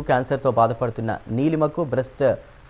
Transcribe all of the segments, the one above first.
క్యాన్సర్తో బాధపడుతున్న నీలిమకు breast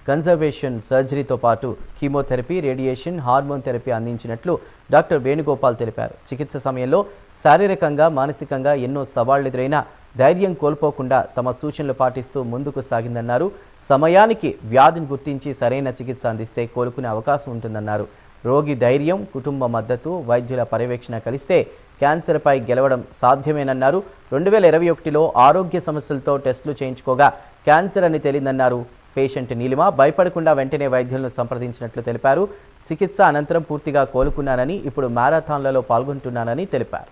conservation సర్జరీతో పాటు కీమోథెరపీ, రేడియేషన్, హార్మోన్ థెరపీ అందించినట్లు డాక్టర్ వేణుగోపాల్ తెలిపారు. చికిత్స సమయంలో శారీరకంగా, మానసికంగా ఎన్నో సవాళ్లు ఎదురైనా ధైర్యం కోల్పోకుండా తమ సూచనలు పాటిస్తూ ముందుకు సాగిందన్నారు. సమయానికి వ్యాధిని గుర్తించి సరైన చికిత్స అందిస్తే కోలుకునే అవకాశం ఉంటుందన్నారు. రోగి ధైర్యం, కుటుంబ మద్దతు, వైద్యుల పర్యవేక్షణ కలిస్తే క్యాన్సర్పై గెలవడం సాధ్యమేనన్నారు. 2021లో ఆరోగ్య సమస్యలతో టెస్టులు చేయించుకోగా క్యాన్సర్ అని తేలిందన్నారు. పేషెంట్ నీలిమ భయపడకుండా వెంటనే వైద్యులను సంప్రదించినట్లు తెలిపారు. చికిత్స అనంతరం పూర్తిగా కోలుకున్నానని, ఇప్పుడు మ్యారథాన్లలో పాల్గొంటున్నానని తెలిపారు.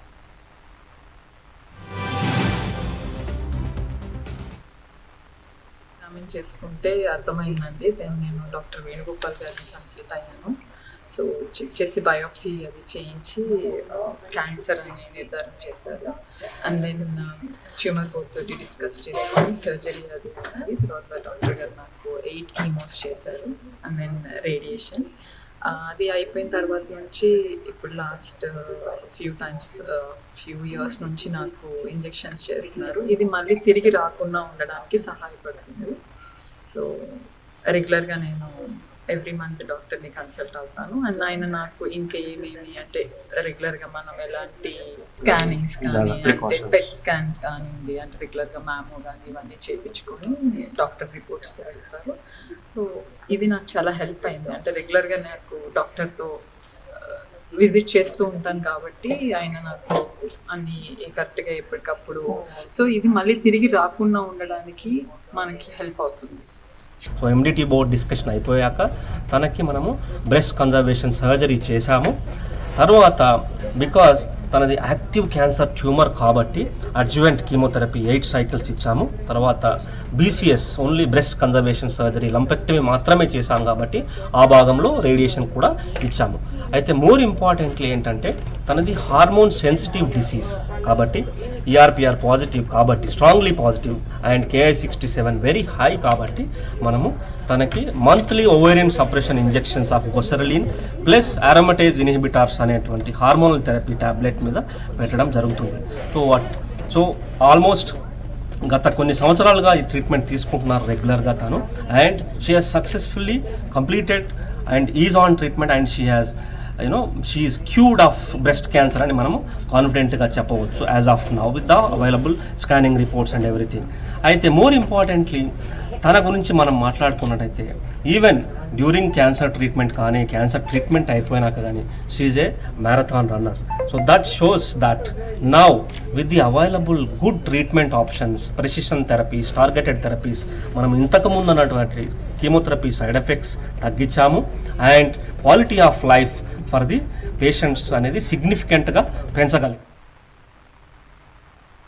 చేసుకుంటే అర్థమైందండి. నేను డాక్టర్ వేణుగోపాల్ గారిని కన్సల్ట్ అయ్యాను. సో చెక్ చేసి బయోప్సీ అది చేయించి క్యాన్సర్ అని నిర్ధారణ చేశారు. అండ్ దెన్ ట్యూమర్ బోర్డ్ తోటి డిస్కస్ చేసుకొని సర్జరీ అది ఉంది. తర్వాత డాక్టర్ గారు నాకు 8 కీమోస్ చేశారు. అండ్ దెన్ రేడియేషన్ అది అయిపోయిన తర్వాత నుంచి ఇప్పుడు లాస్ట్ ఫ్యూ ఇయర్స్ నుంచి నాకు ఇంజెక్షన్స్ చేస్తున్నారు. ఇది మళ్ళీ తిరిగి రాకుండా ఉండడానికి సహాయపడుతుంది. సో రెగ్యులర్గా నేను ఎవ్రీ మంత్ డాక్టర్ని కన్సల్ట్ అవుతాను. అండ్ ఆయన నాకు ఇంకా ఏమేమి అంటే రెగ్యులర్గా మనం ఎలాంటి స్కానింగ్స్ కానీ అంటే పెట్ స్కాన్ కానివ్వండి, అంటే రెగ్యులర్గా మ్యామో కానీ ఇవన్నీ చేయించుకొని డాక్టర్ రిపోర్ట్స్ చెప్తారు. సో ఇది నాకు చాలా హెల్ప్ అయింది. అంటే రెగ్యులర్గా నాకు డాక్టర్తో విజిట్ చేస్తూ ఉంటాను కాబట్టి ఆయన నాకు అన్ని కరెక్ట్గా ఎప్పటికప్పుడు, సో ఇది మళ్ళీ తిరిగి రాకుండా ఉండడానికి మనకి హెల్ప్ అవుతుంది. సో ఎండిటీ బోర్డ్ డిస్కషన్ అయిపోయాక తనకి మనము బ్రెస్ట్ కన్జర్వేషన్ సర్జరీ చేశాము. తర్వాత బికాజ్ తనది యాక్టివ్ క్యాన్సర్ ట్యూమర్ కాబట్టి అడ్జువెంట్ కీమోథెరపీ 8 సైకిల్స్ ఇచ్చాము. తర్వాత BCs only breast conservation surgery lumpectomy మాత్రమే చేశాము కాబట్టి ఆ భాగంలో రేడియేషన్ కూడా ఇచ్చాము. అయితే మోర్ ఇంపార్టెంట్లీ ఏంటంటే తనది హార్మోన్ సెన్సిటివ్ డిసీజ్ కాబట్టి ఈఆర్పిఆర్ పాజిటివ్ కాబట్టి strongly positive and KI67 very high కాబట్టి మనము తనకి monthly ovarian suppression injections of goserelin plus aromatase inhibitors అనేటువంటి హార్మోనల్ థెరపీ టాబ్లెట్ మీద పెట్టడం జరుగుతుంది. సో ఆల్మోస్ట్ గత కొన్ని సంవత్సరాలుగా ఈ ట్రీట్మెంట్ తీసుకుంటున్నారు రెగ్యులర్గా తను. And she has successfully completed and is on treatment and she is cured of breast cancer అని మనము కాన్ఫిడెంట్గా చెప్పవచ్చు as of now with the available scanning reports and everything. అయితే మోర్ ఇంపార్టెంట్లీ తన గురించి మనం మాట్లాడుకున్నట్టయితే ఈవెన్ డ్యూరింగ్ క్యాన్సర్ ట్రీట్మెంట్ కానీ క్యాన్సర్ ట్రీట్మెంట్ అయిపోయినాక కానీ she a marathon runner. So that shows that now with the available good treatment options, precision therapies, targeted therapies మనం ఇంతకుముందు అన్నటువంటి కీమోథెరపీ సైడ్ ఎఫెక్ట్స్ తగ్గించాము. And quality of life for the patients అనేది సిగ్నిఫికెంట్గా పెంచగలిగాం.